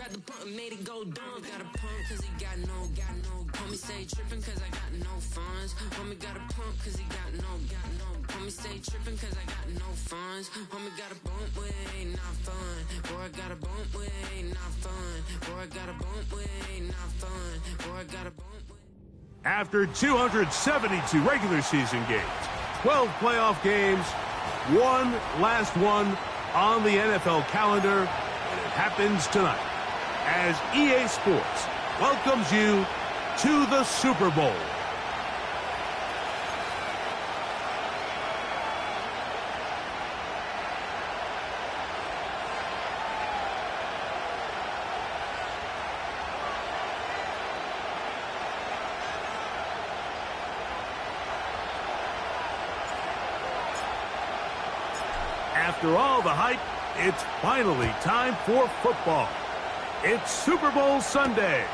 got the pump, made it go dumb. Got a pump cause he got no. Homie stay tripping cause I got no funds. Homie got a pump cause he got no. Homie stay tripping cause I got no funds. Homie got a bump with ain't not fun. Boy, I got a bump with ain't not fun. Boy, I got a bump with ain't not fun. Boy, I got a bump with. After 272 regular season games, 12 playoff games, one last one on the NFL calendar, and it happens tonight as EA Sports welcomes you to the Super Bowl. After all the hype, it's finally time for football. It's Super Bowl Sunday,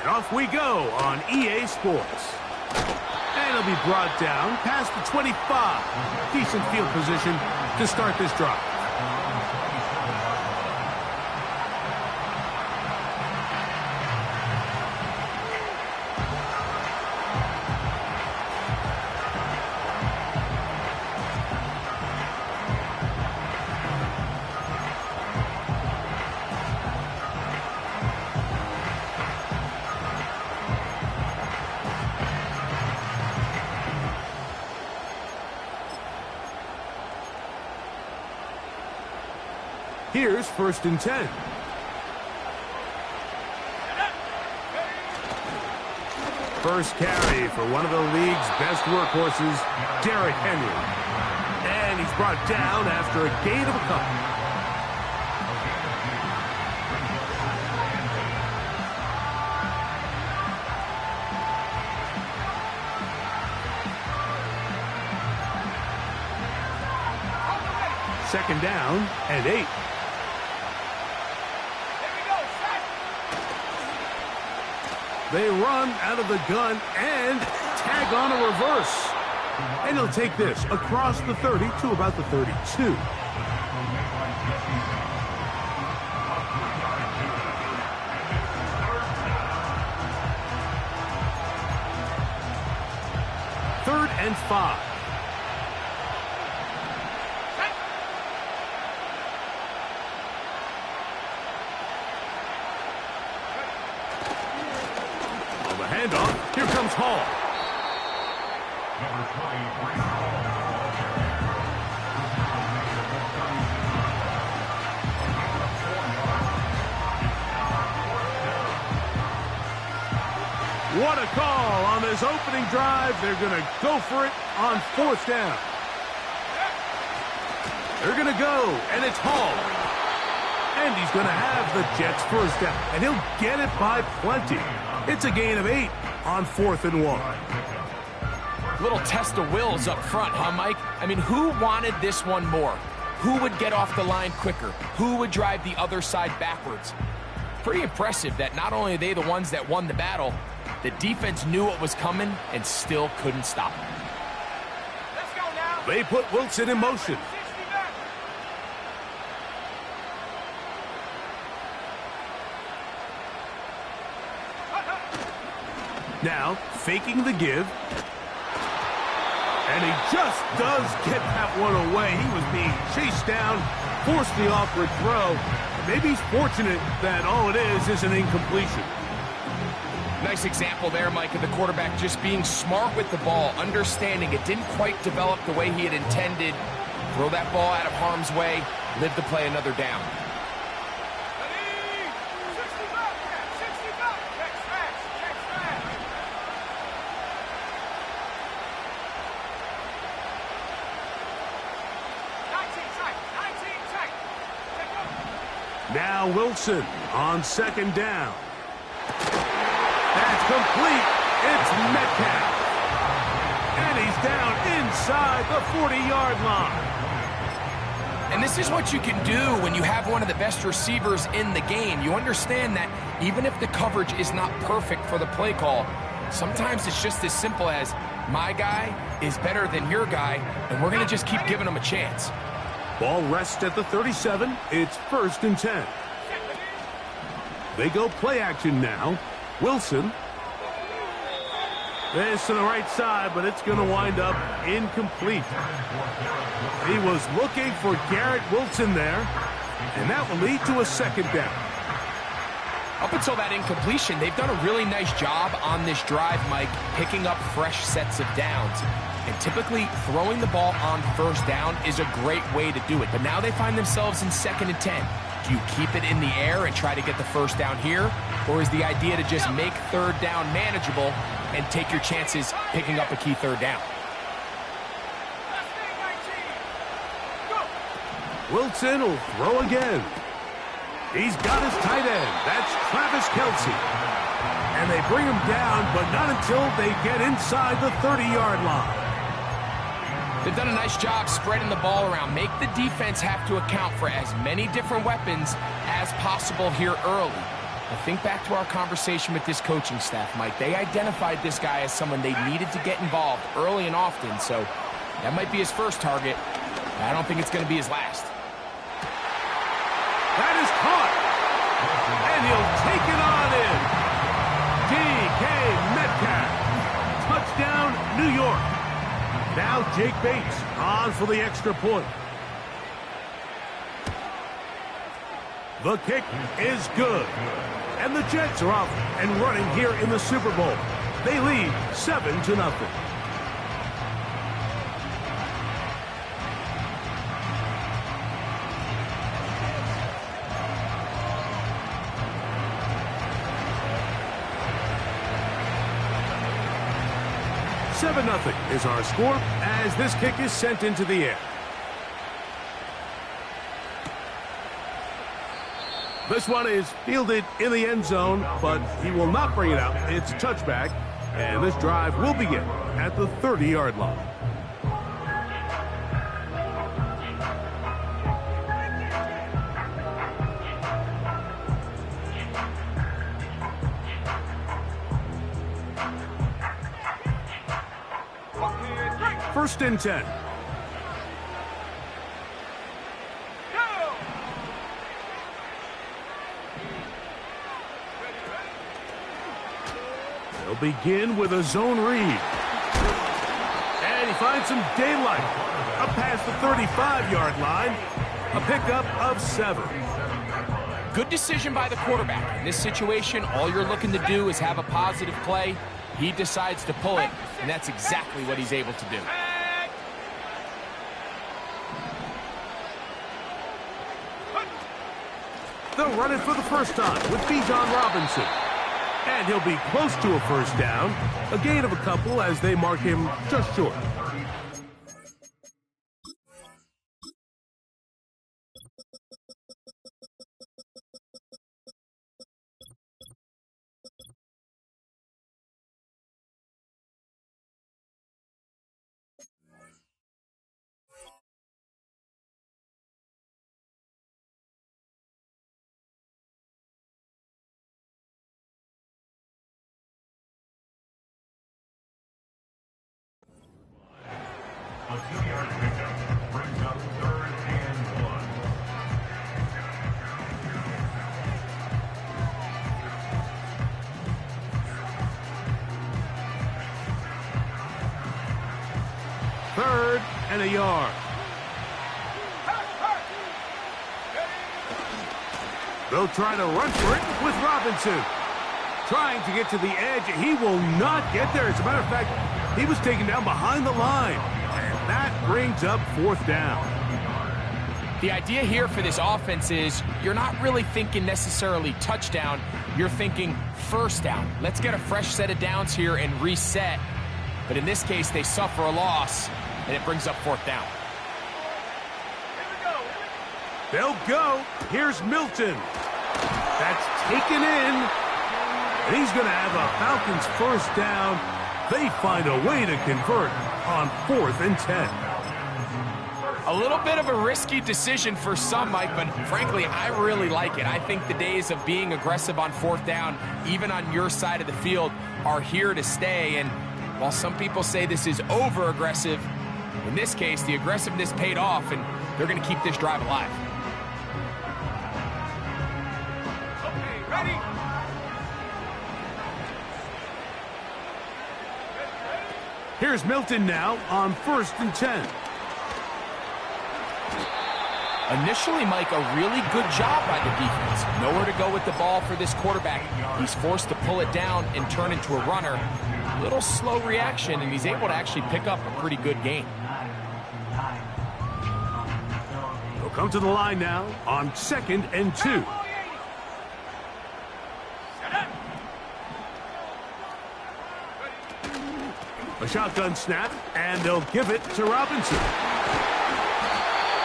and off we go on EA Sports. And it'll be brought down past the 25. Decent field position to start this drive. Here's 1st and 10. First carry for one of the league's best workhorses, Derrick Henry. And he's brought down after a gain of a couple. Second down and 8. They run out of the gun and tag on a reverse. And he'll take this across the 30 to about the 32. Third and 5. Handoff. Here comes Hall. What a call on this opening drive. They're going to go for it on 4th down. They're going to go, and it's Hall. And he's going to have the Jets' 1st down, and he'll get it by plenty. It's a gain of 8 on 4th and 1. Little test of wills up front, huh, Mike? I mean, who wanted this one more? Who would get off the line quicker? Who would drive the other side backwards? Pretty impressive that not only are they the ones that won the battle, the defense knew what was coming and still couldn't stop it. Let's go now. They put Wilson in motion. Now, faking the give. And he just does get that one away. He was being chased down, forced the awkward throw. Maybe he's fortunate that all it is an incompletion. Nice example there, Mike, of the quarterback just being smart with the ball, understanding it didn't quite develop the way he had intended. Throw that ball out of harm's way, live to play another down. Now Wilson on 2nd down. That's complete. It's Metcalf. And he's down inside the 40-yard line. And this is what you can do when you have one of the best receivers in the game. You understand that even if the coverage is not perfect for the play call, sometimes it's just as simple as, my guy is better than your guy, and we're going to just keep giving him a chance. Ball rests at the 37. It's 1st and 10. They go play action now. Wilson. This to the right side, but it's going to wind up incomplete. He was looking for Garrett Wilson there, and that will lead to a second down. Up until that incompletion, they've done a really nice job on this drive, Mike, picking up fresh sets of downs. And typically, throwing the ball on first down is a great way to do it. But now they find themselves in 2nd and 10. Do you keep it in the air and try to get the first down here? Or is the idea to just make 3rd down manageable and take your chances picking up a key 3rd down? Wilson will throw again. He's got his tight end. That's Travis Kelce. And they bring him down, but not until they get inside the 30-yard line. They've done a nice job spreading the ball around. Make the defense have to account for as many different weapons as possible here early. Now think back to our conversation with this coaching staff, Mike. They identified this guy as someone they needed to get involved early and often, so that might be his first target. I don't think it's going to be his last. That is caught. And he'll take it on in. DK Metcalf. Touchdown, New York. Now Jake Bates on for the extra point. The kick is good. And the Jets are off and running here in the Super Bowl. They lead 7-0. 7-0 is our score as this kick is sent into the air. This one is fielded in the end zone, but he will not bring it out. It's touchback, and this drive will begin at the 30-yard line. First and 10. They'll begin with a zone read. And he finds some daylight. Up past the 35-yard line. A pickup of 7. Good decision by the quarterback. In this situation, all you're looking to do is have a positive play. He decides to pull it, and that's exactly what he's able to do. They'll run it for the first time with Bijan Robinson. And he'll be close to a first down. A gain of a couple as they mark him just short. A 2-yard pickup brings up 3rd and 1. Third and a yard. They'll try to run for it with Robinson. Trying to get to the edge. He will not get there. As a matter of fact, he was taken down behind the line. And that brings up 4th down. The idea here for this offense is you're not really thinking necessarily touchdown. You're thinking first down. Let's get a fresh set of downs here and reset. But in this case, they suffer a loss, and it brings up 4th down. They'll go. Here's Milton. That's taken in. And he's going to have a Falcons first down. They find a way to convert on 4th and 10. A little bit of a risky decision for some, Mike, but frankly, I really like it. I think the days of being aggressive on 4th down, even on your side of the field, are here to stay. And while some people say this is over-aggressive, in this case, the aggressiveness paid off, and they're going to keep this drive alive. Here's Milton now on 1st and 10. Initially, Mike, a really good job by the defense. Nowhere to go with the ball for this quarterback. He's forced to pull it down and turn into a runner. Little slow reaction, and he's able to actually pick up a pretty good gain. He'll come to the line now on 2nd and 2. A shotgun snap, and they'll give it to Robinson.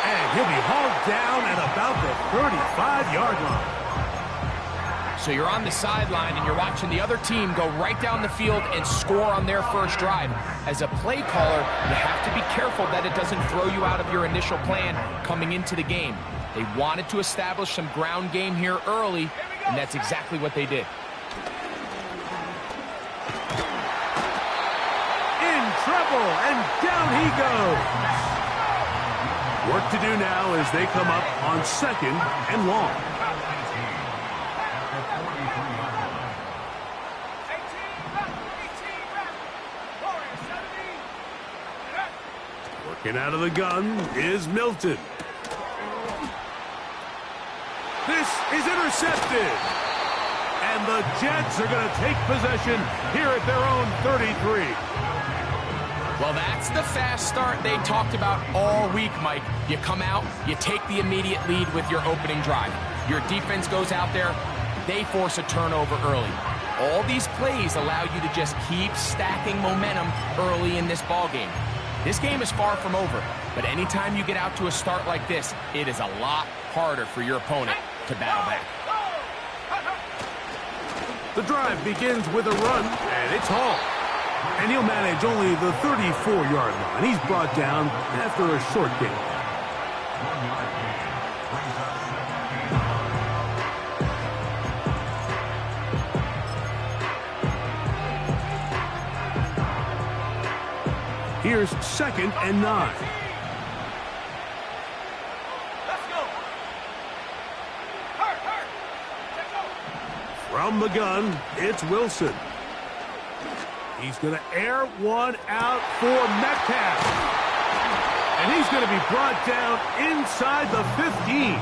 And he'll be hauled down at about the 35-yard line. So you're on the sideline and you're watching the other team go right down the field and score on their first drive. As a play caller, you have to be careful that it doesn't throw you out of your initial plan coming into the game. They wanted to establish some ground game here early, and that's exactly what they did. In trouble, and down he goes. Work to do now as they come up on 2nd and long. Working out of the gun is Milton. This is intercepted. And the Jets are going to take possession here at their own 33. Well, that's the fast start they talked about all week, Mike. You come out, you take the immediate lead with your opening drive. Your defense goes out there, they force a turnover early. All these plays allow you to just keep stacking momentum early in this ball game. This game is far from over, but anytime you get out to a start like this, it is a lot harder for your opponent to battle back. The drive begins with a run, and it's hauled. And he'll manage only the 34-yard line. He's brought down after a short gain. Here's 2nd and 9. From the gun, it's Wilson. He's going to air one out for Metcalf. And he's going to be brought down inside the 15.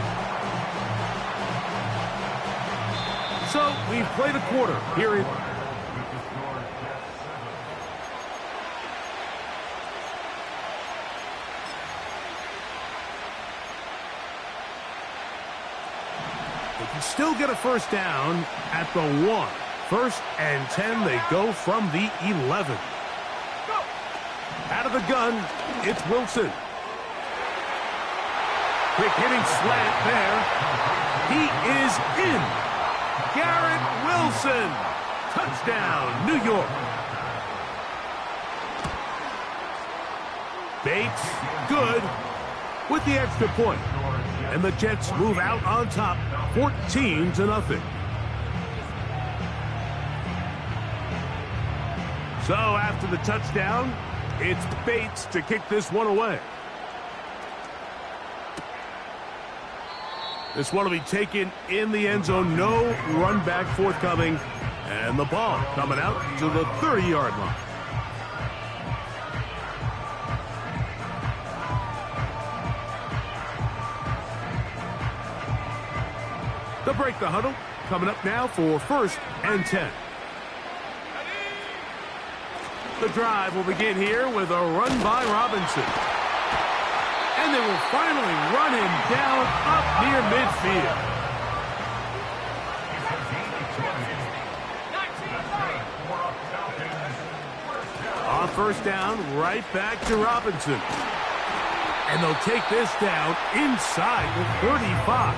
So we've played a quarter here in... They can still get a first down at the 1. 1st and 10, they go from the 11. Out of the gun, it's Wilson. Quick hitting slant there. He is in. Garrett Wilson. Touchdown, New York. Bates, good, with the extra point. And the Jets move out on top, 14-0. So after the touchdown, it's Bates to kick this one away. This one will be taken in the end zone. No run back forthcoming. And the ball coming out to the 30-yard line. They'll break the huddle. Coming up now for 1st and 10. The drive will begin here with a run by Robinson. And they will finally run him down up near midfield. On 1st down, right back to Robinson. And they'll take this down inside the 35.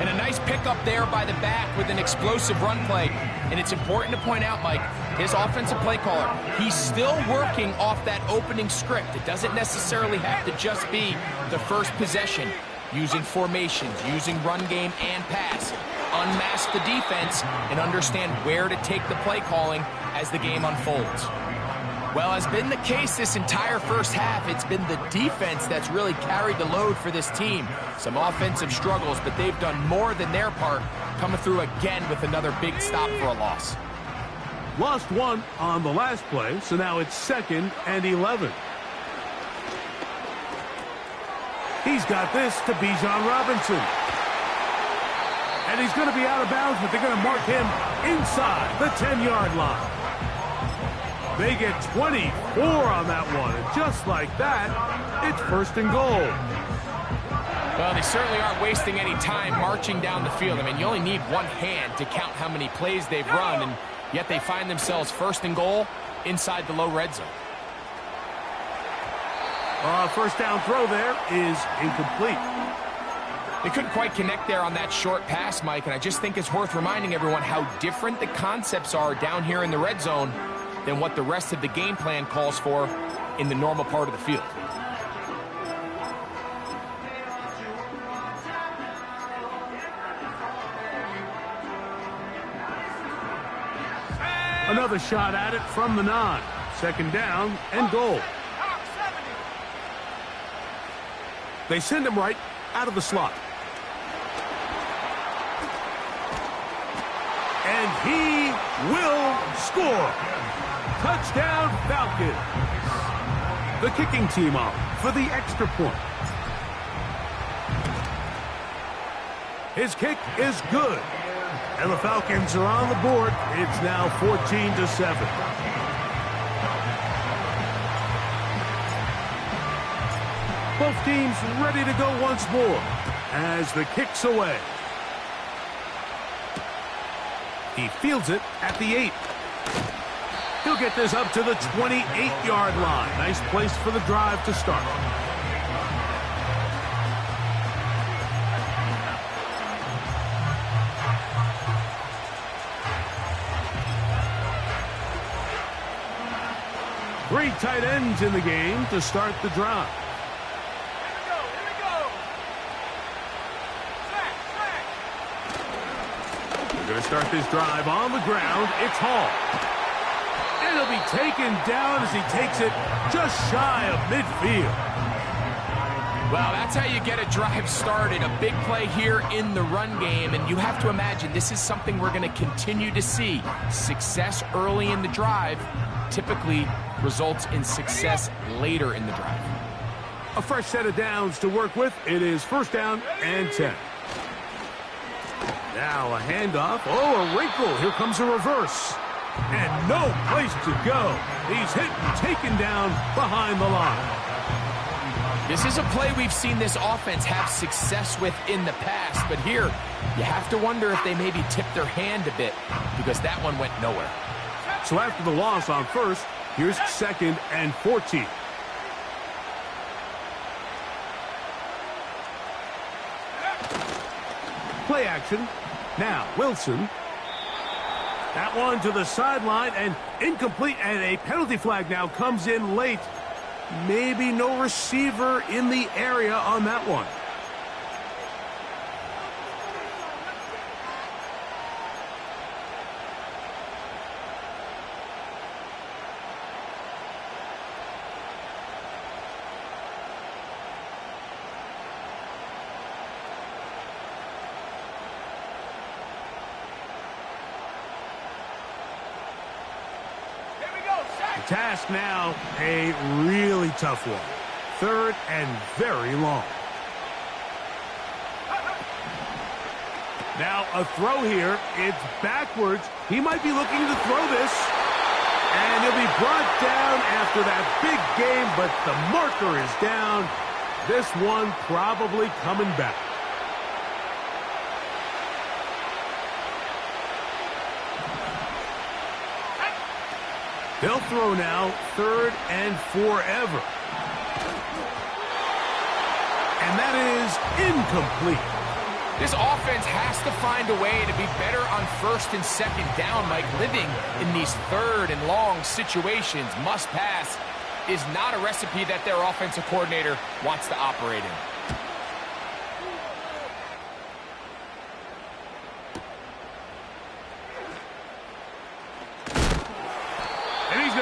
And a nice pickup there by the back with an explosive run play. And it's important to point out, Mike, his offensive play caller, he's still working off that opening script. It doesn't necessarily have to just be the first possession. Using formations, using run game and pass. Unmask the defense and understand where to take the play calling as the game unfolds. Well, as been the case this entire first half, it's been the defense that's really carried the load for this team. Some offensive struggles, but they've done more than their part, coming through again with another big stop for a loss. Lost one on the last play, so now it's 2nd and 11. He's got this to Bijan Robinson. And he's going to be out of bounds, but they're going to mark him inside the 10-yard line. They get 24 on that one, and just like that, it's 1st and goal. Well, they certainly aren't wasting any time marching down the field. I mean, you only need one hand to count how many plays they've run, and yet they find themselves 1st and goal inside the low red zone. First down throw there is incomplete. They couldn't quite connect there on that short pass, Mike, and I just think it's worth reminding everyone how different the concepts are down here in the red zone than what the rest of the game plan calls for in the normal part of the field. Another shot at it from the 9. 2nd down and goal. They send him right out of the slot. And he will score. Touchdown Falcons. The kicking team on for the extra point. His kick is good. And the Falcons are on the board. It's now 14-7. Both teams ready to go once more as the kick's away. He fields it at the 8. He'll get this up to the 28-yard line. Nice place for the drive to start. Three tight ends in the game to start the drive. We're going to start this drive on the ground. It's Hall. And he'll be taken down as he takes it just shy of midfield. Well, that's how you get a drive started. A big play here in the run game, and you have to imagine this is something we're going to continue to see. Success early in the drive typically results in success later in the drive. A fresh set of downs to work with. It is 1st down and 10. Now a handoff. Oh, a wrinkle. Here comes a reverse. And no place to go. He's hit and taken down behind the line. This is a play we've seen this offense have success with in the past, but here you have to wonder if they maybe tipped their hand a bit because that one went nowhere. So after the loss on 1st, here's 2nd and 14. Play action. Now Wilson. That one to the sideline and incomplete, and a penalty flag now comes in late. Maybe no receiver in the area on that one. Task now, a really tough one. 3rd and very long. Now a throw here. It's backwards. He might be looking to throw this. And he'll be brought down after that big game, but the marker is down. This one probably coming back. They'll throw now 3rd and forever. And that is incomplete. This offense has to find a way to be better on 1st and 2nd down, Mike. Living in these 3rd and long situations, must pass, is not a recipe that their offensive coordinator wants to operate in.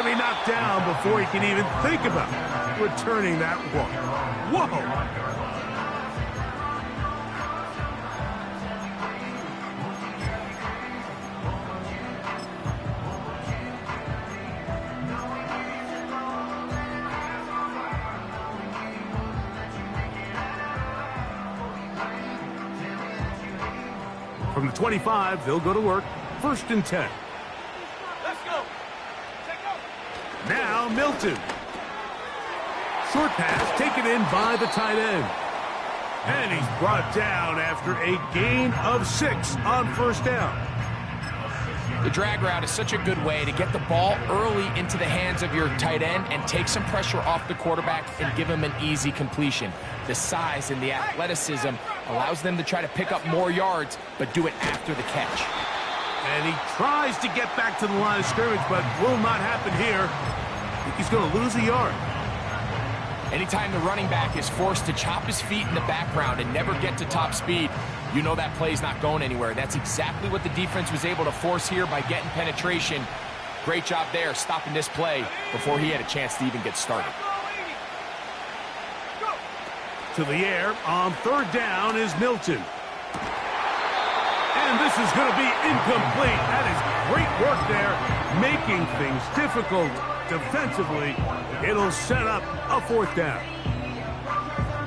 going to be knocked down before he can even think about returning that one. Whoa! From the 25, they'll go to work. 1st and 10. Let's go. Now Milton. Short pass taken in by the tight end. And he's brought down after a gain of 6 on 1st down. The drag route is such a good way to get the ball early into the hands of your tight end and take some pressure off the quarterback and give him an easy completion. The size and the athleticism allows them to try to pick up more yards, but do it after the catch. And he tries to get back to the line of scrimmage, but will not happen here. I think he's going to lose a yard. Anytime the running back is forced to chop his feet in the background and never get to top speed, you know that play's not going anywhere. That's exactly what the defense was able to force here by getting penetration. Great job there, stopping this play before he had a chance to even get started. To the air on 3rd down is Milton. And this is going to be incomplete. That is great work there, making things difficult defensively. It'll set up a 4th down.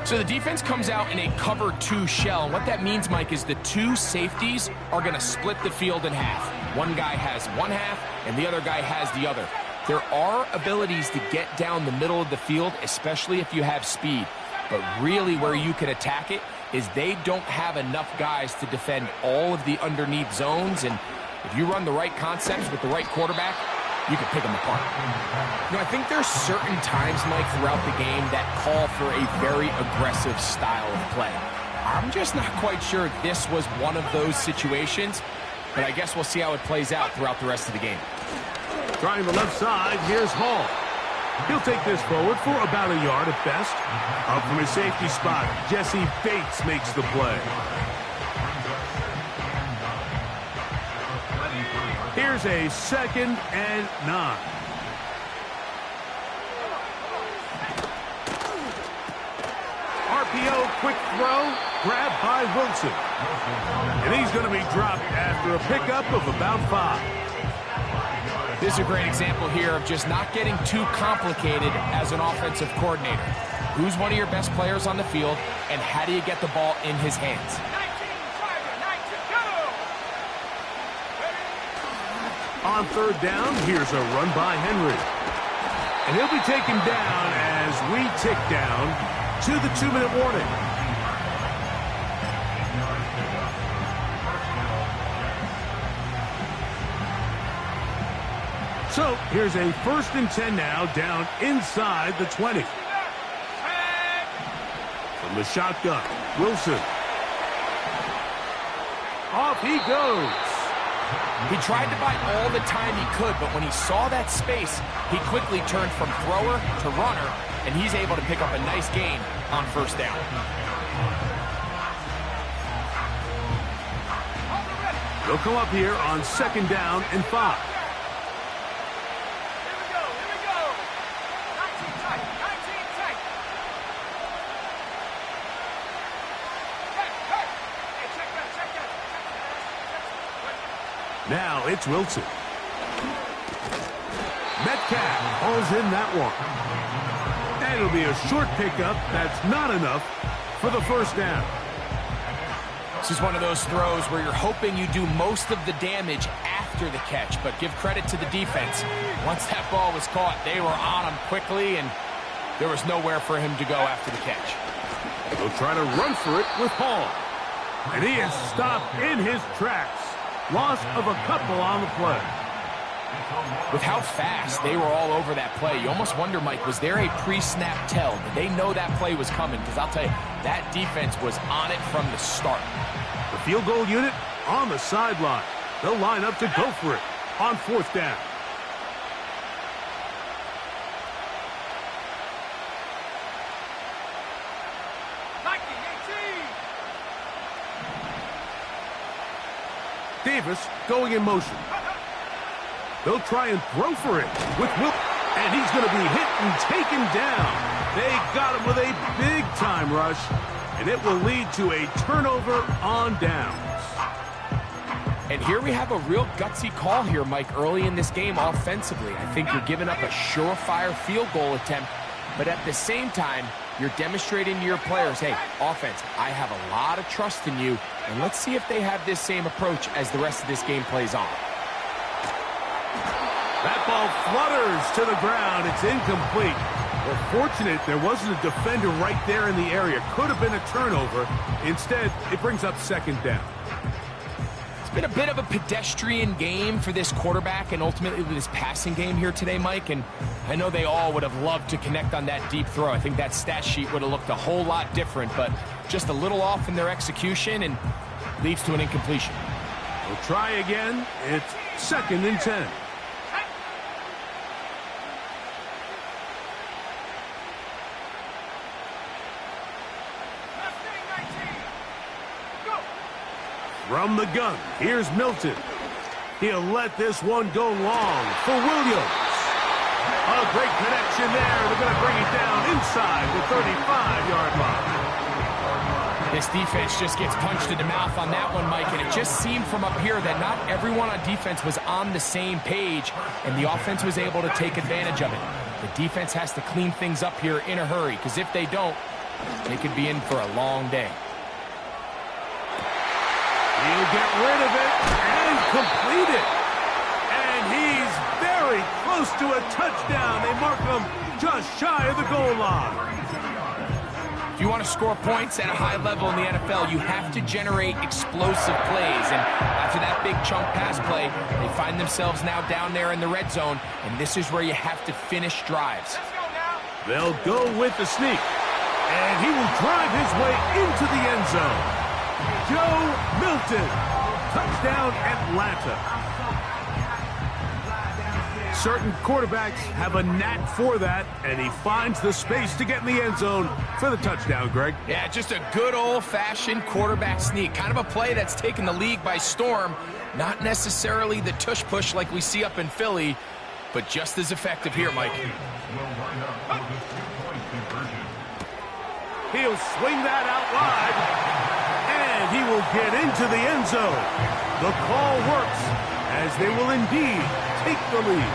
So the defense comes out in a cover 2 shell. And what that means, Mike, is the 2 safeties are going to split the field in half. One guy has one half, and the other guy has the other. There are abilities to get down the middle of the field, especially if you have speed. But really where you can attack it is they don't have enough guys to defend all of the underneath zones. And if you run the right concepts with the right quarterback, you can pick them apart. You know, I think there's certain times, Mike, throughout the game that call for a very aggressive style of play. I'm just not quite sure this was one of those situations, but I guess we'll see how it plays out throughout the rest of the game. Trying the left side, here's Hall. He'll take this forward for about a yard at best. Up from his safety spot, Jesse Bates makes the play. Here's a 2nd and 9. RPO, quick throw, grabbed by Wilson. And he's going to be dropped after a pickup of about 5. This is a great example here of just not getting too complicated as an offensive coordinator. Who's one of your best players on the field, and how do you get the ball in his hands? On 3rd down, here's a run by Henry. And he'll be taken down as we tick down to the 2-minute warning. So here's a 1st and 10 now, down inside the 20. From the shotgun, Wilson. Off he goes. He tried to buy all the time he could, but when he saw that space, he quickly turned from thrower to runner, and he's able to pick up a nice gain on 1st down. They'll come up here on 2nd down and 5. Now it's Wilson. Metcalf hauls in that one. And it'll be a short pickup. That's not enough for the 1st down. This is one of those throws where you're hoping you do most of the damage after the catch, but give credit to the defense. Once that ball was caught, they were on him quickly, and there was nowhere for him to go after the catch. They'll try to run for it with Hall. And he is stopped in his tracks. Loss of a couple on the play. With how fast they were all over that play, you almost wonder, Mike, was there a pre-snap tell? Did they know that play was coming? Because I'll tell you, that defense was on it from the start. The field goal unit on the sideline. They'll line up to go for it on 4th down. Davis going in motion. They'll try and throw for it with Will, and he's going to be hit and taken down. They got him with a big-time rush, and it will lead to a turnover on downs. And here we have a real gutsy call here, Mike, early in this game offensively. I think you're giving up a surefire field goal attempt, but at the same time, you're demonstrating to your players, hey, offense, I have a lot of trust in you, and let's see if they have this same approach as the rest of this game plays on. That ball flutters to the ground. It's incomplete. Well, fortunate there wasn't a defender right there in the area. Could have been a turnover. Instead, it brings up second down. It's been a bit of a pedestrian game for this quarterback and ultimately this passing game here today, Mike. And I know they all would have loved to connect on that deep throw. I think that stat sheet would have looked a whole lot different, but just a little off in their execution and leads to an incompletion. We'll try again. It's 2nd and 10. From the gun, here's Milton. He'll let this one go long for Williams. A great connection there. They're going to bring it down inside the 35-yard line. This defense just gets punched in the mouth on that one, Mike, and it just seemed from up here that not everyone on defense was on the same page, and the offense was able to take advantage of it. The defense has to clean things up here in a hurry, because if they don't, they could be in for a long day. He'll get rid of it and complete it. And he's very close to a touchdown. They mark him just shy of the goal line. If you want to score points at a high level in the NFL, you have to generate explosive plays. And after that big chunk pass play, they find themselves now down there in the red zone. And this is where you have to finish drives. They'll go with the sneak. And he will drive his way into the end zone. Joe Milton, touchdown Atlanta. Certain quarterbacks have a knack for that, and he finds the space to get in the end zone for the touchdown, Greg. Yeah, just a good old-fashioned quarterback sneak. Kind of a play that's taken the league by storm. Not necessarily the tush-push like we see up in Philly, but just as effective here, Mike. He'll swing that out wide. He will get into the end zone. The call works as they will indeed take the lead.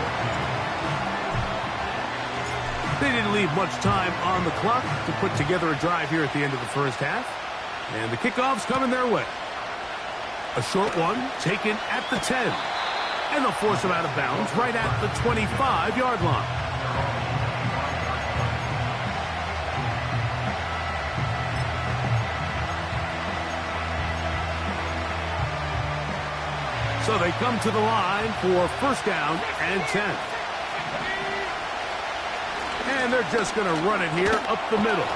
They didn't leave much time on the clock to put together a drive here at the end of the first half. And the kickoff's coming their way. A short one taken at the 10. And they'll force him out of bounds right at the 25-yard line. So they come to the line for 1st down and 10. And they're just going to run it here up the middle.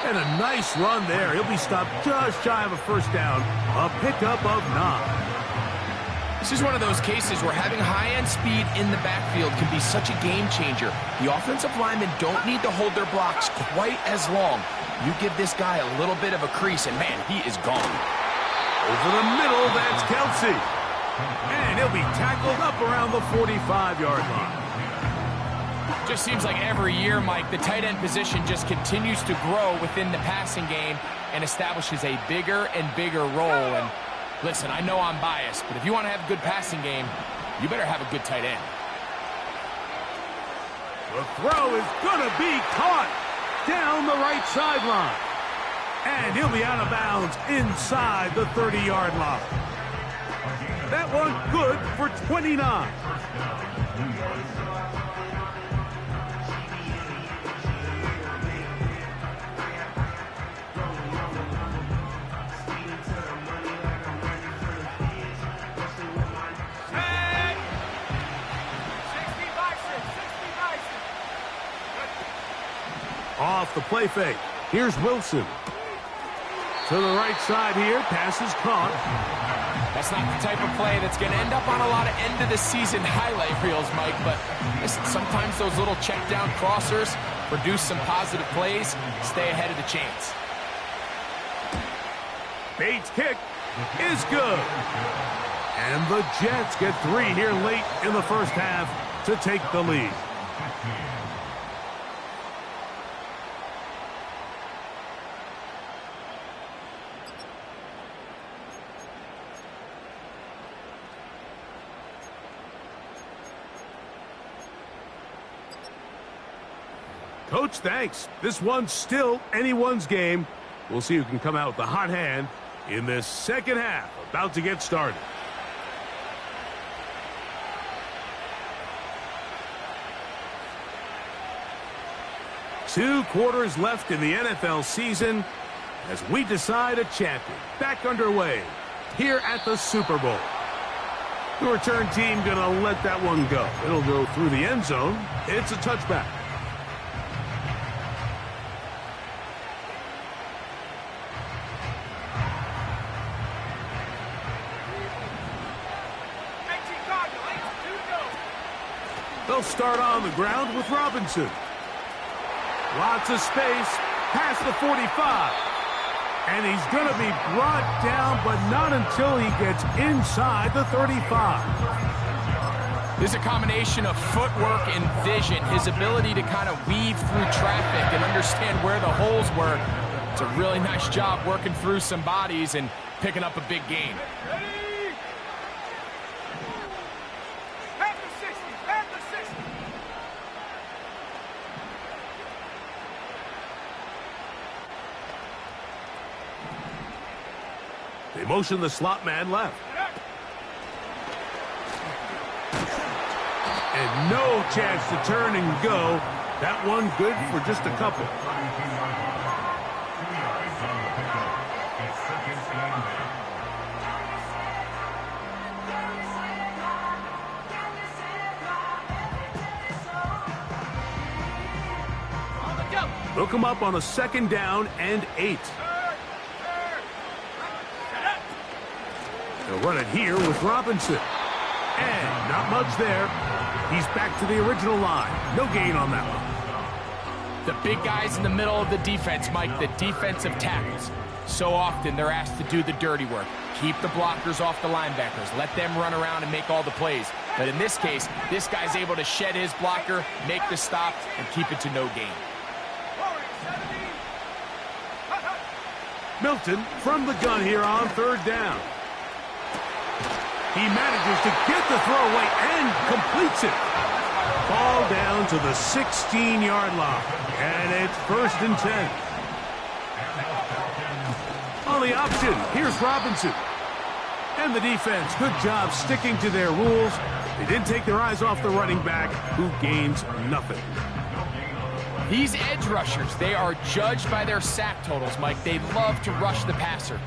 And a nice run there. He'll be stopped just shy of a 1st down. A pickup of 9. This is one of those cases where having high-end speed in the backfield can be such a game changer. The offensive linemen don't need to hold their blocks quite as long. You give this guy a little bit of a crease, and man, he is gone. Over the middle, that's Kelsey. And he'll be tackled up around the 45-yard line. Just seems like every year, Mike, the tight end position just continues to grow within the passing game and establishes a bigger and bigger role. And listen, I know I'm biased, but if you want to have a good passing game, you better have a good tight end. The throw is going to be caught down the right sideline. And he'll be out of bounds inside the 30-yard line. That one good for 29. Off the play fake. Here's Wilson. To the right side here. Pass is caught. That's not the type of play that's going to end up on a lot of end-of-the-season highlight reels, Mike, but listen, sometimes those little check-down crossers produce some positive plays, stay ahead of the chains. Bates' kick is good. And the Jets get 3 here late in the first half to take the lead. Coach, thanks. This one's still anyone's game. We'll see who can come out with the hot hand in this second half. About to get started. Two quarters left in the NFL season as we decide a champion. Back underway here at the Super Bowl. The return team going to let that one go. It'll go through the end zone. It's a touchback. They'll start on the ground with Robinson. Lots of space, past the 45. And he's going to be brought down, but not until he gets inside the 35. This is a combination of footwork and vision, his ability to kind of weave through traffic and understand where the holes were. It's a really nice job working through some bodies and picking up a big gain. They motion the slot man left. And no chance to turn and go. That one good for just a couple. They'll come up on a 2nd down and 8. They'll run it here with Robinson. And not much there. He's back to the original line. No gain on that one. The big guys in the middle of the defense, Mike, the defensive tackles. So often they're asked to do the dirty work. Keep the blockers off the linebackers. Let them run around and make all the plays. But in this case, this guy's able to shed his blocker, make the stop, and keep it to no gain. Milton from the gun here on 3rd down. He manages to get the throw away and completes it. Ball down to the 16-yard line. And it's 1st and 10. On the option, here's Robinson. And the defense, good job sticking to their rules. They didn't take their eyes off the running back, who gains nothing. These edge rushers, they are judged by their sack totals, Mike. They love to rush the passer.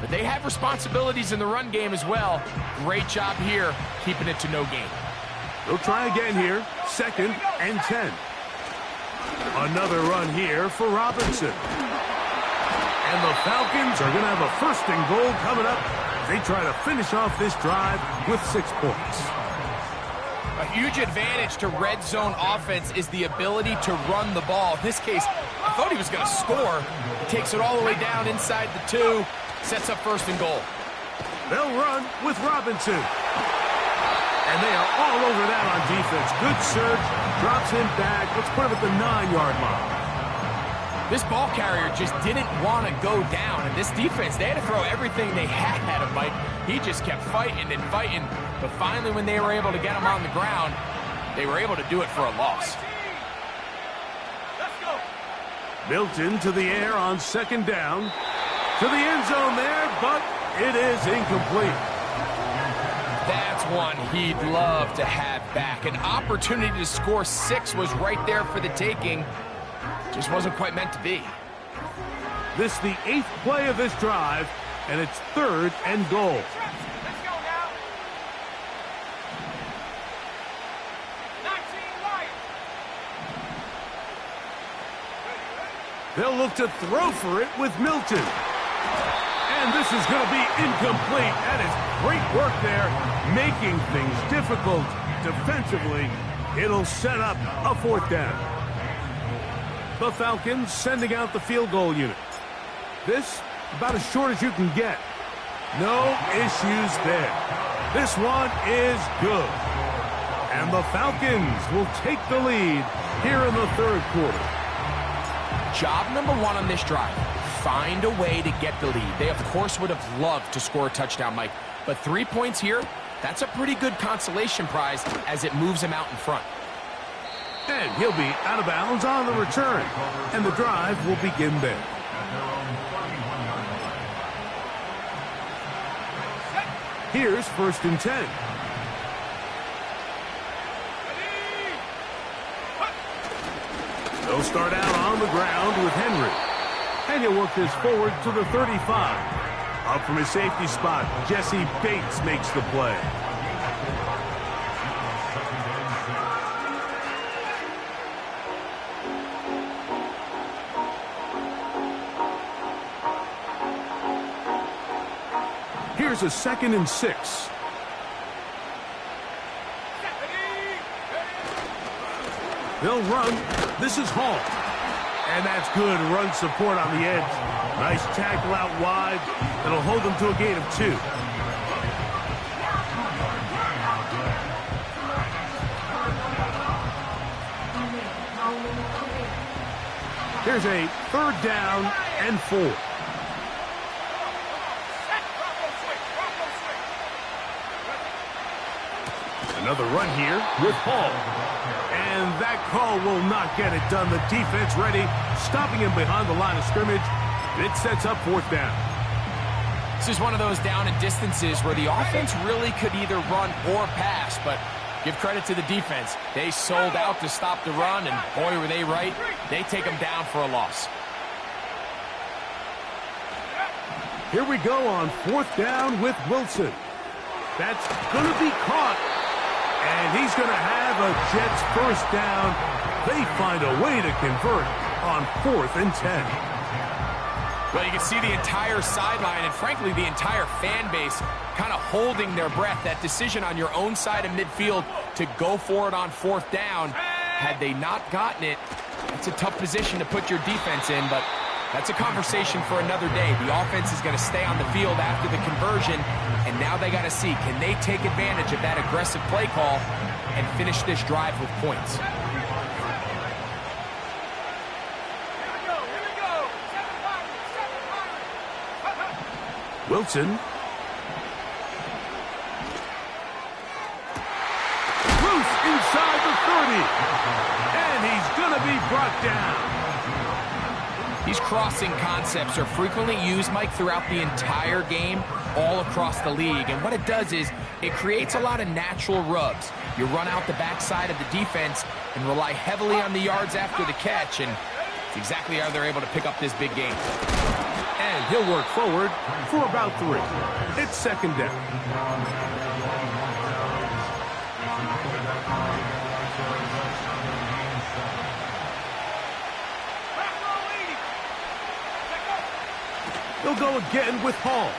But they have responsibilities in the run game as well. Great job here, keeping it to no gain. They'll try again here, 2nd and 10. Another run here for Robinson. And the Falcons are going to have a 1st and goal coming up as they try to finish off this drive with 6 points. A huge advantage to red zone offense is the ability to run the ball. In this case, I thought he was going to score. He takes it all the way down inside the 2, sets up 1st and goal. They'll run with Robinson. And they are all over that on defense. Good surge, drops him back. Let's put him at the 9-yard line. This ball carrier just didn't want to go down. And this defense, they had to throw everything they had at him, Mike. He just kept fighting and fighting. But finally, when they were able to get him on the ground, they were able to do it for a loss. Milton to the air on 2nd down. To the end zone there, but it is incomplete. That's one he'd love to have back. An opportunity to score 6 was right there for the taking. Just wasn't quite meant to be. This is the 8th play of this drive, and it's 3rd and goal. Let's go now. 19 right. They'll look to throw for it with Milton. And this is going to be incomplete. That is great work there, making things difficult defensively. It'll set up a 4th down. The Falcons sending out the field goal unit. This, about as short as you can get. No issues there. This one is good. And the Falcons will take the lead here in the third quarter. Job number one on this drive, find a way to get the lead. They, of course, would have loved to score a touchdown, Mike. But 3 points here, that's a pretty good consolation prize as it moves him out in front. And he'll be out of bounds on the return. And the drive will begin there. Here's 1st and 10. They'll start out on the ground with Henry. And he'll work this forward to the 35. Up from his safety spot, Jesse Bates makes the play. Here's a 2nd and 6. They'll run. This is Hall. And that's good run support on the edge. Nice tackle out wide. It'll hold them to a gain of 2. Here's a 3rd down and 4. Another run here with Hall. And that call will not get it done. The defense ready, stopping him behind the line of scrimmage. It sets up 4th down. This is one of those down and distances where the offense really could either run or pass, but give credit to the defense. They sold out to stop the run, and boy, were they right. They take them down for a loss. Here we go on 4th down with Wilson. That's going to be caught. And he's going to have a Jets 1st down. They find a way to convert on 4th and 10. Well, you can see the entire sideline and, frankly, the entire fan base kind of holding their breath. That decision on your own side of midfield to go for it on 4th down, had they not gotten it, it's a tough position to put your defense in, but that's a conversation for another day. The offense is going to stay on the field after the conversion, and now they got to see, can they take advantage of that aggressive play call and finish this drive with points? Wilson. Loose inside the 30. And he's going to be brought down. These crossing concepts are frequently used, Mike, throughout the entire game, all across the league. And what it does is it creates a lot of natural rubs. You run out the backside of the defense and rely heavily on the yards after the catch, and it's exactly how they're able to pick up this big game. And he'll work forward for about 3. It's 2nd down. He'll go again with Hall.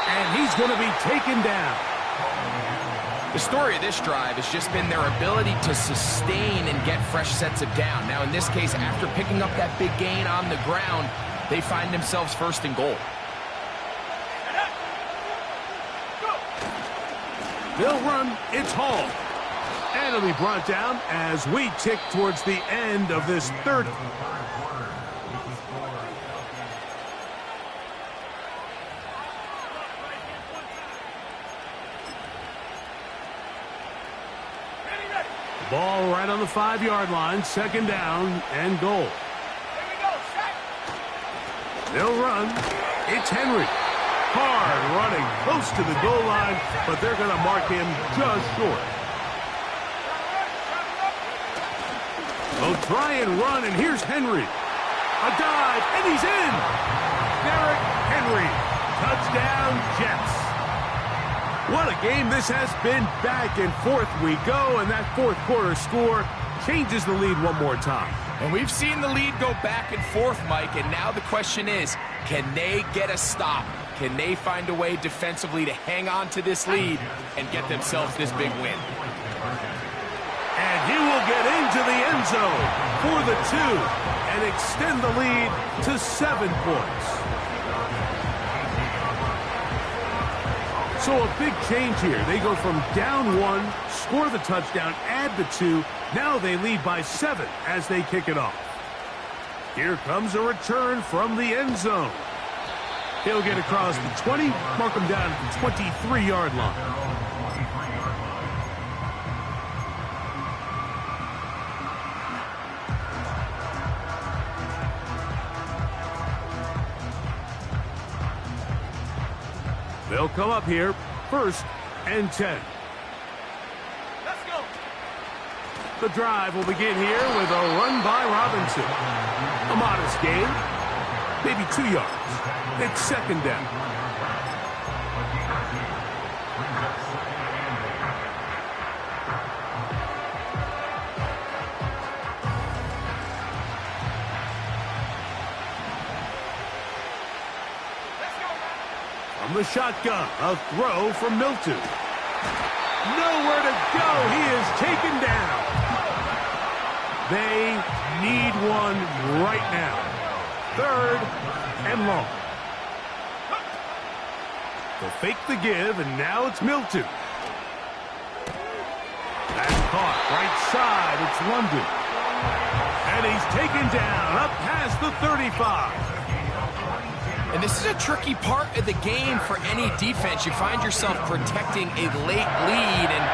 And he's going to be taken down. The story of this drive has just been their ability to sustain and get fresh sets of down. Now, in this case, after picking up that big gain on the ground, they find themselves 1st and goal. They'll run. It's Hall. And it'll be brought down as we tick towards the end of this 3rd. Ball right on the 5-yard line, 2nd down and goal. They'll run. It's Henry. Hard running close to the goal line, but they're going to mark him just short. They'll try and run, and here's Henry. A dive, and he's in. Derrick Henry. Touchdown, Jets. What a game this has been. Back and forth we go, and that 4th quarter score changes the lead one more time. And we've seen the lead go back and forth, Mike, and now the question is, can they get a stop? Can they find a way defensively to hang on to this lead and get themselves this big win? And he will get into the end zone for the 2. and extend the lead to 7 points. So a big change here. They go from down 1, score the touchdown, add the 2. Now they lead by 7 as they kick it off. Here comes a return from the end zone. He'll get across the 20, mark him down at the 23-yard line. They'll come up here, 1st and 10. Let's go. The drive will begin here with a run by Robinson. A modest gain, maybe 2 yards. It's 2nd down. From the shotgun, a throw from Milton. Nowhere to go. He is taken down. They need one right now. 3rd and long. They'll fake the give, and now it's Milton. That's caught right side. It's London. And he's taken down up past the 35. And this is a tricky part of the game for any defense. You find yourself protecting a late lead, and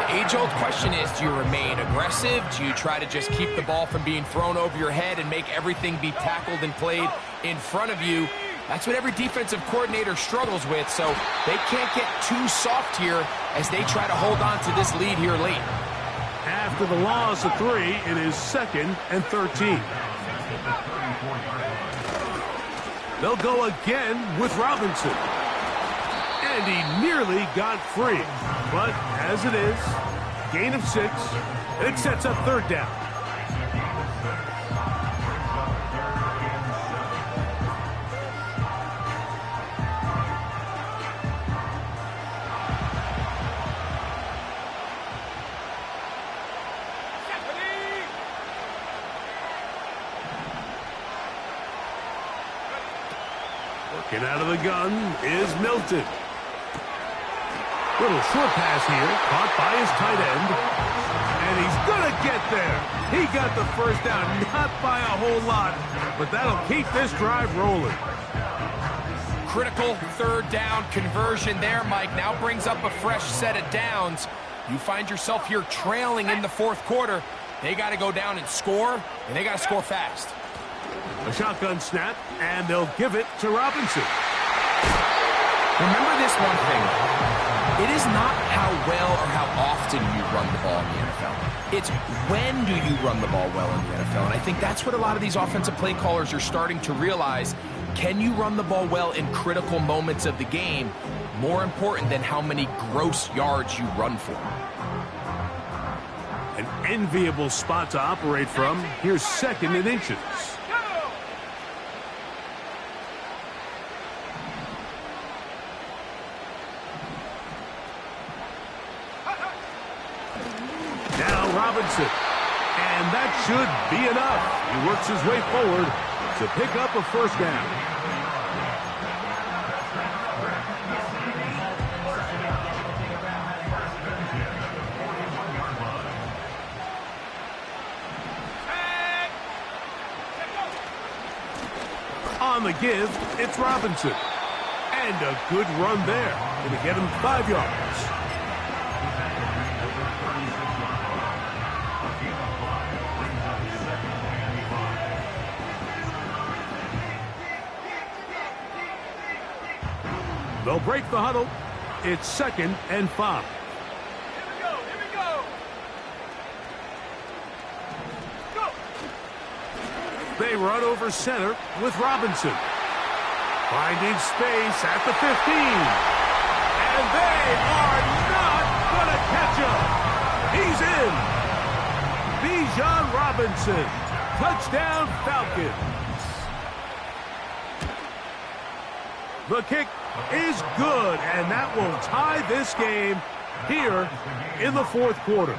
the age-old question is, do you remain aggressive? Do you try to just keep the ball from being thrown over your head and make everything be tackled and played in front of you? That's what every defensive coordinator struggles with, so they can't get too soft here as they try to hold on to this lead here late. After the loss of 3, it is 2nd and 13. They'll go again with Robinson. And he nearly got free. But as it is, gain of 6, it sets up 3rd down. Working out of the gun is Milton. Little short pass here, caught by his tight end. And he's going to get there. He got the 1st down, not by a whole lot, but that'll keep this drive rolling. Critical 3rd down conversion there, Mike. Now brings up a fresh set of downs. You find yourself here trailing in the 4th quarter. They got to go down and score, and they got to score fast. A shotgun snap, and they'll give it to Robinson. Remember this one thing. It is not how well or how often you run the ball in the NFL. It's when do you run the ball well in the NFL. And I think that's what a lot of these offensive play callers are starting to realize. Can you run the ball well in critical moments of the game? More important than how many gross yards you run for. An enviable spot to operate from. Here's 2nd and inches. Now Robinson. And that should be enough. He works his way forward to pick up a 1st down. On the give, it's Robinson. And a good run there. Going to get him 5 yards. They'll break the huddle. It's 2nd and 5. Here we go. Go. They run over center with Robinson. Finding space at the 15. And they are not going to catch him. He's in. Bijan Robinson. Touchdown Falcons. The kick is good, and that will tie this game here in the 4th quarter.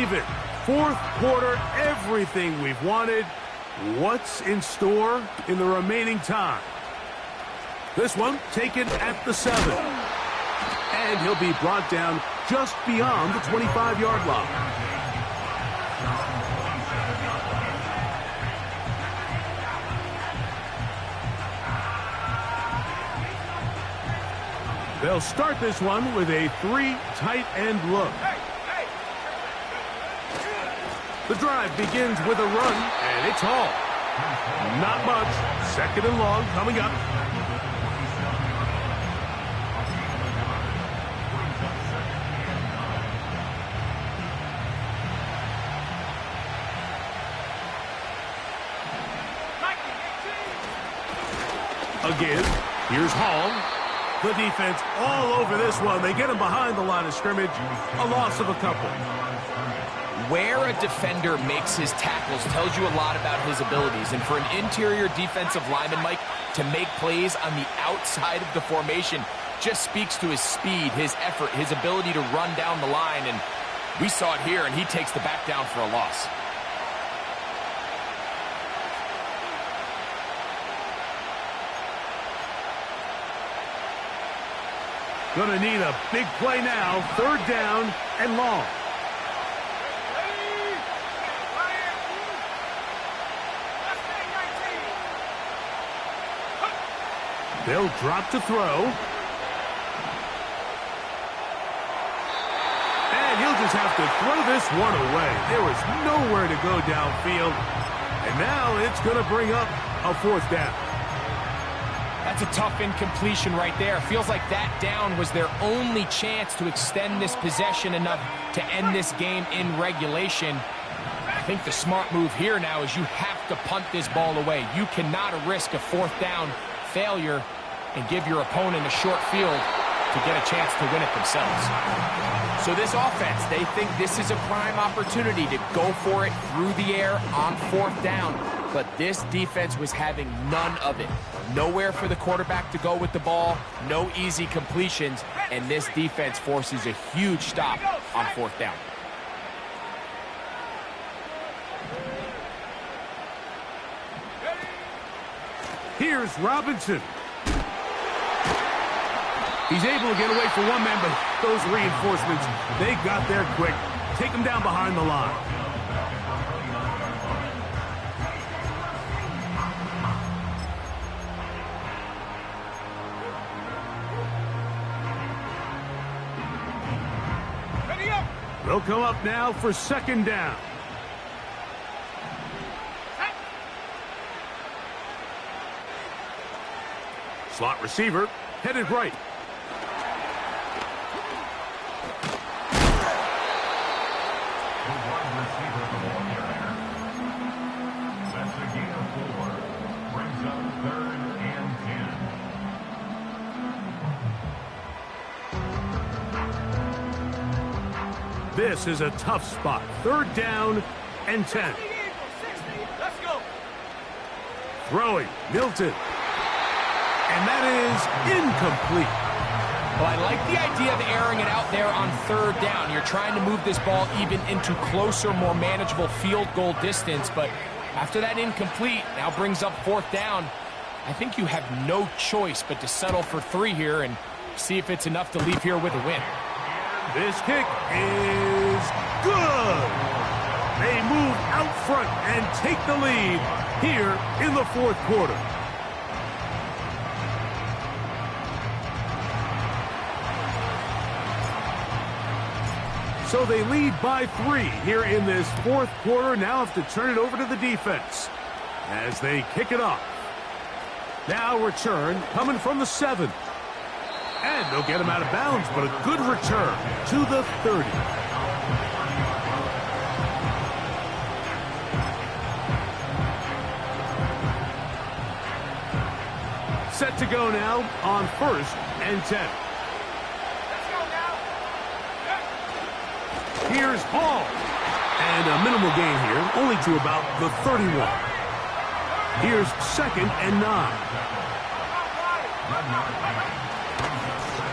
even. Fourth quarter, everything we've wanted. What's in store in the remaining time? This one taken at the 7. And he'll be brought down just beyond the 25-yard line. They'll start this one with a 3 tight end look. The drive begins with a run, and it's all. Not much. 2nd and long coming up. Again, here's Hall. The defense all over this one. They get him behind the line of scrimmage. A loss of a couple. Where a defender makes his tackles tells you a lot about his abilities. And for an interior defensive lineman, Mike, to make plays on the outside of the formation just speaks to his speed, his effort, his ability to run down the line. And we saw it here, and he takes the back down for a loss. Gonna need a big play now. 3rd down and long. They'll drop to throw. And he'll just have to throw this one away. There was nowhere to go downfield. And now it's going to bring up a 4th down. That's a tough incompletion right there. Feels like that down was their only chance to extend this possession enough to end this game in regulation. I think the smart move here now is you have to punt this ball away. You cannot risk a 4th down failure and give your opponent a short field to get a chance to win it themselves. So this offense, they think this is a prime opportunity to go for it through the air on 4th down. But this defense was having none of it. Nowhere for the quarterback to go with the ball, no easy completions, and this defense forces a huge stop on 4th down. Here's Robinson. He's able to get away for one man, but those reinforcements, they got there quick. Take him down behind the line. They'll come up now for 2nd down. Slot receiver headed right. That's a gain of 4. Brings up 3rd and 10. This is a tough spot. 3rd down and 10. Let's go. Throwing, Milton. And that is incomplete. Well, I like the idea of airing it out there on 3rd down. You're trying to move this ball even into closer, more manageable field goal distance. But after that incomplete, now brings up 4th down. I think you have no choice but to settle for 3 here and see if it's enough to leave here with a win. This kick is good. They move out front and take the lead here in the 4th quarter. So they lead by 3 here in this 4th quarter. Now have to turn it over to the defense as they kick it off. Now return coming from the 7. And they'll get him out of bounds, but a good return to the 30. Set to go now on 1st and 10. Here's Hall. And a minimal gain here, only to about the 31. Here's 2nd and 9.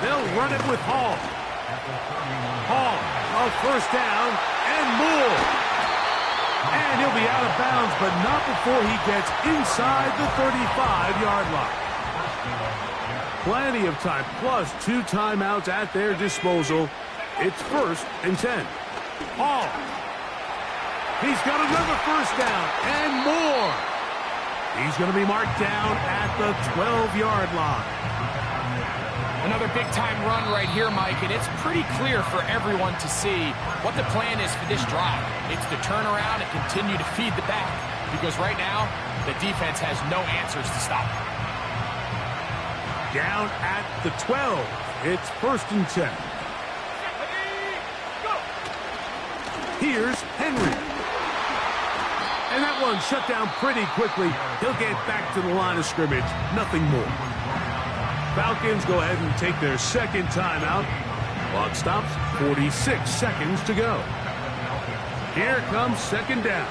They'll run it with Hall. Hall, a 1st down, and more. And he'll be out of bounds, but not before he gets inside the 35-yard line. Plenty of time, plus 2 timeouts at their disposal. It's 1st and 10. Hall. He's got another first down and more. He's going to be marked down at the 12-yard line. Another big-time run right here, Mike, and it's pretty clear for everyone to see what the plan is for this drive. It's to turn around and continue to feed the back, because right now, the defense has no answers to stop it. Down at the 12. It's 1st and 10. Here's Henry. And that one shut down pretty quickly. He'll get back to the line of scrimmage. Nothing more. Falcons go ahead and take their 2nd timeout. Clock stops, 46 seconds to go. Here comes 2nd down.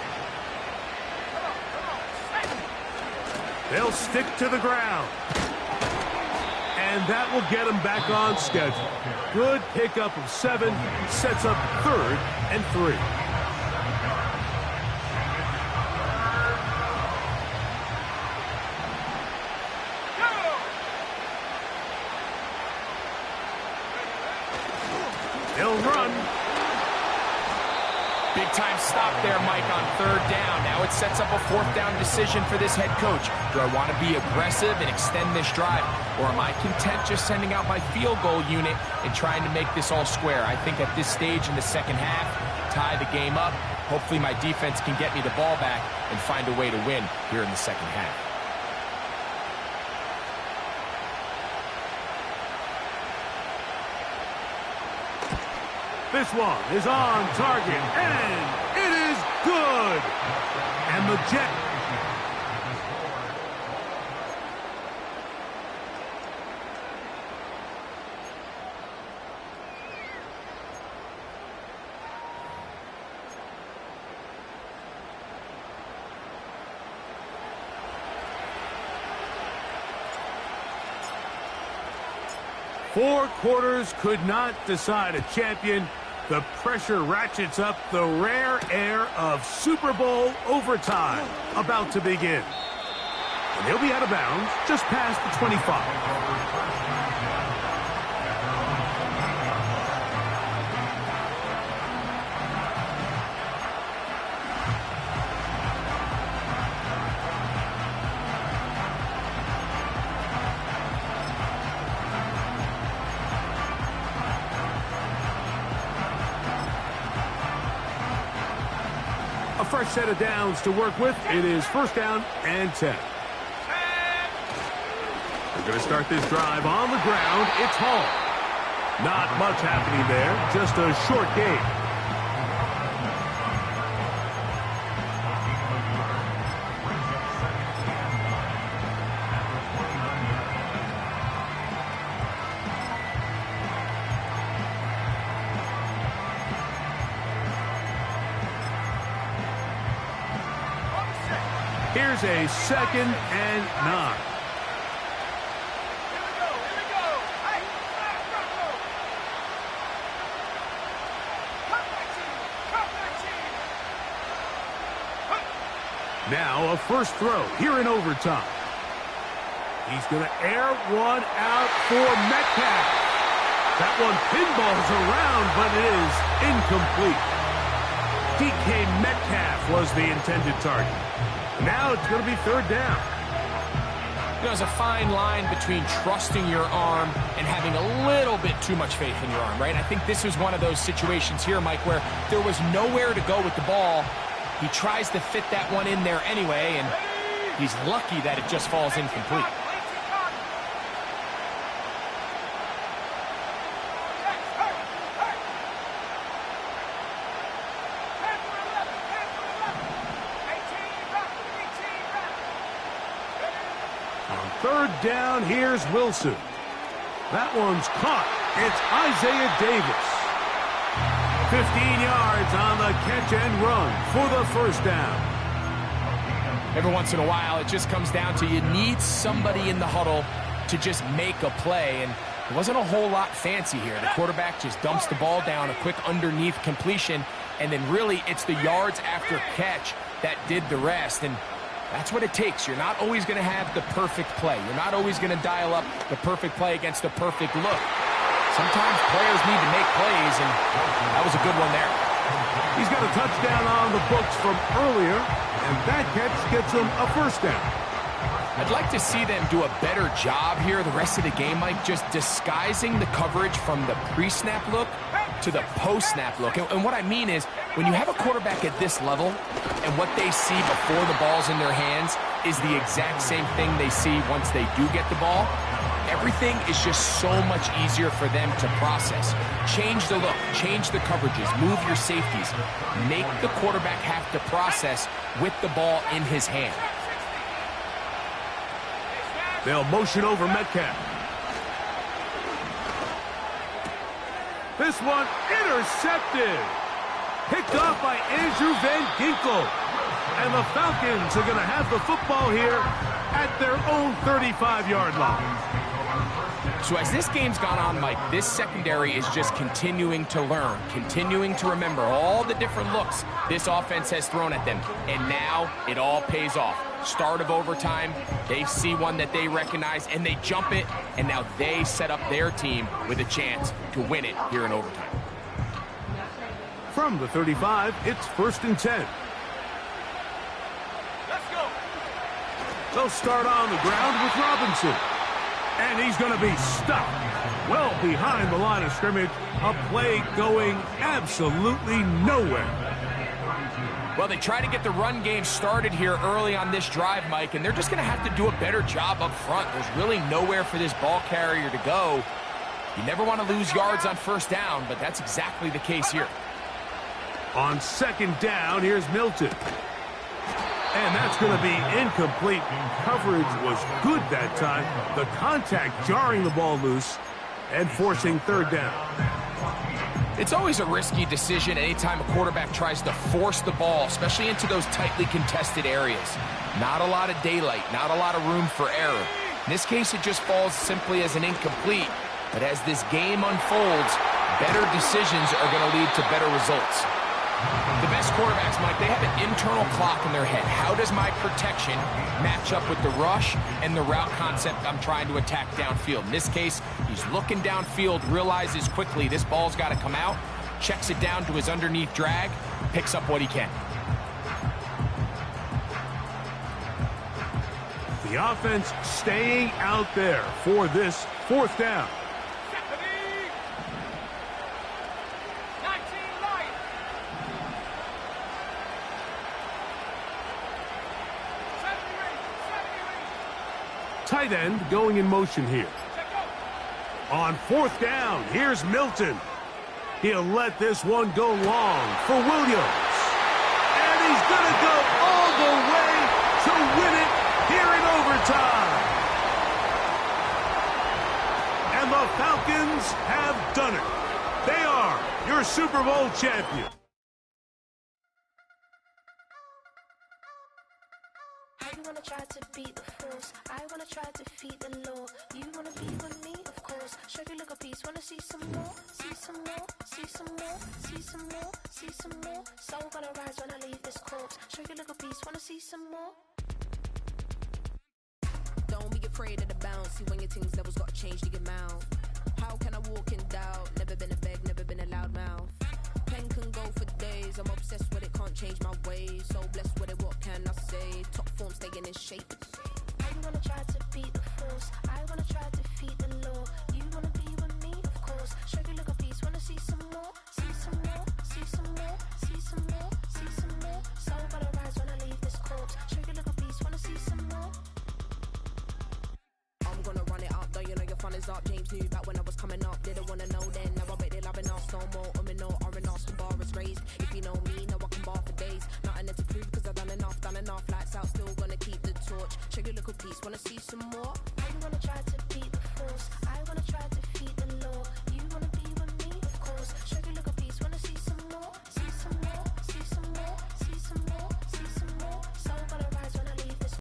They'll stick to the ground. And that will get them back on schedule. Good pickup of 7, sets up 3rd and 3. He'll run. Big-time stop there, Mike, on 3rd down. Now it sets up a 4th down decision for this head coach. Do I want to be aggressive and extend this drive, or am I content just sending out my field goal unit and trying to make this all square? I think at this stage in the 2nd half, tie the game up. Hopefully my defense can get me the ball back and find a way to win here in the 2nd half. This one is on target, and it is good. And the Jet. Four quarters could not decide a champion. The pressure ratchets up, the rare air of Super Bowl overtime about to begin. And he'll be out of bounds just past the 25. Fresh set of downs to work with. It is 1st down and 10. They're going to start this drive on the ground. It's Hall. Not much happening there. Just a short game. Here's a 2nd and 9. Now a first throw here in overtime. He's going to air one out for Metcalf. That one pinballs around, but it is incomplete. DK Metcalf was the intended target. Now it's going to be 3rd down. You know, there's a fine line between trusting your arm and having a little bit too much faith in your arm, right? I think this was one of those situations here, Mike, where there was nowhere to go with the ball. He tries to fit that one in there anyway, and he's lucky that it just falls incomplete. On 3rd down, here's Wilson. That one's caught. It's Isaiah Davis. 15 yards on the catch and run for the 1st down. Every once in a while, it just comes down to you need somebody in the huddle to just make a play, and it wasn't a whole lot fancy here. The quarterback just dumps the ball down, a quick underneath completion, and then really it's the yards after catch that did the rest. And that's what it takes. You're not always going to have the perfect play. You're not always going to dial up the perfect play against the perfect look. Sometimes players need to make plays, and that was a good one there. He's got a touchdown on the books from earlier, and that catch gets him a first down. I'd like to see them do a better job here the rest of the game, Mike, just disguising the coverage from the pre-snap look to the post-snap look. And what I mean is, when you have a quarterback at this level and what they see before the ball's in their hands is the exact same thing they see once they do get the ball, everything is just so much easier for them to process. Change the look, change the coverages, move your safeties. Make the quarterback have to process with the ball in his hand. They'll motion over Metcalf. This one intercepted. Picked off by Andrew Van Ginkel. And the Falcons are going to have the football here at their own 35-yard line. So as this game's gone on, Mike, this secondary is just continuing to learn, continuing to remember all the different looks this offense has thrown at them. And now it all pays off. Start of overtime, they see one that they recognize, and they jump it, and now they set up their team with a chance to win it here in overtime. From the 35, it's 1st and 10. Let's go. They'll start on the ground with Robinson. And he's going to be stopped well behind the line of scrimmage. A play going absolutely nowhere. Well, they try to get the run game started here early on this drive, Mike, and they're just going to have to do a better job up front. There's really nowhere for this ball carrier to go. You never want to lose yards on first down, but that's exactly the case here. On 2nd down, here's Milton. And that's going to be incomplete. Coverage was good that time. The contact jarring the ball loose and forcing 3rd down. It's always a risky decision anytime a quarterback tries to force the ball, especially into those tightly contested areas. Not a lot of daylight, not a lot of room for error. In this case, it just falls simply as an incomplete. But as this game unfolds, better decisions are going to lead to better results. The best quarterbacks, Mike, they have an internal clock in their head. How does my protection match up with the rush and the route concept I'm trying to attack downfield? In this case, he's looking downfield, realizes quickly this ball's got to come out, checks it down to his underneath drag, picks up what he can. The offense staying out there for this 4th down. Tight end going in motion here. On 4th down, here's Milton. He'll let this one go long for Williams. And he's going to go all the way to win it here in overtime. And the Falcons have done it. They are your Super Bowl champion. You wanna try to beat the force, I wanna try to defeat the law. You wanna be with me, of course. Show you a little piece, wanna see some more, see some more, see some more, see some more, see some more. Soul gonna rise when I leave this corpse. Show you a little piece, wanna see some more. Don't be afraid of the bounce. See when your things levels gotta change to your mouth. How can I walk in doubt? Never been a beg, never been a loud mouth. Pen can go for days. I'm obsessed with it, can't change my ways. So blessed with it, what can I say? Top form staying in shape. You wanna try to beat the force, I wanna try to defeat the law. You wanna be with me, of course. Show you a little piece, wanna see some more, see some more, see some more, see some more, see some more. Soul gonna rise when I leave this corpse. Show you a little piece, wanna see some more. I'm gonna run it up, though you know your fun is up. James knew back when I was coming up, didn't wanna know then. Now I bet they're loving us no more. No R&R's, the bar is raised. If you know me, now I can bar for days. Nothing to prove, cause I've done enough. Lights out, still gonna keep the torch. Check your little piece, wanna see some more? You wanna try to beat the force, I wanna try to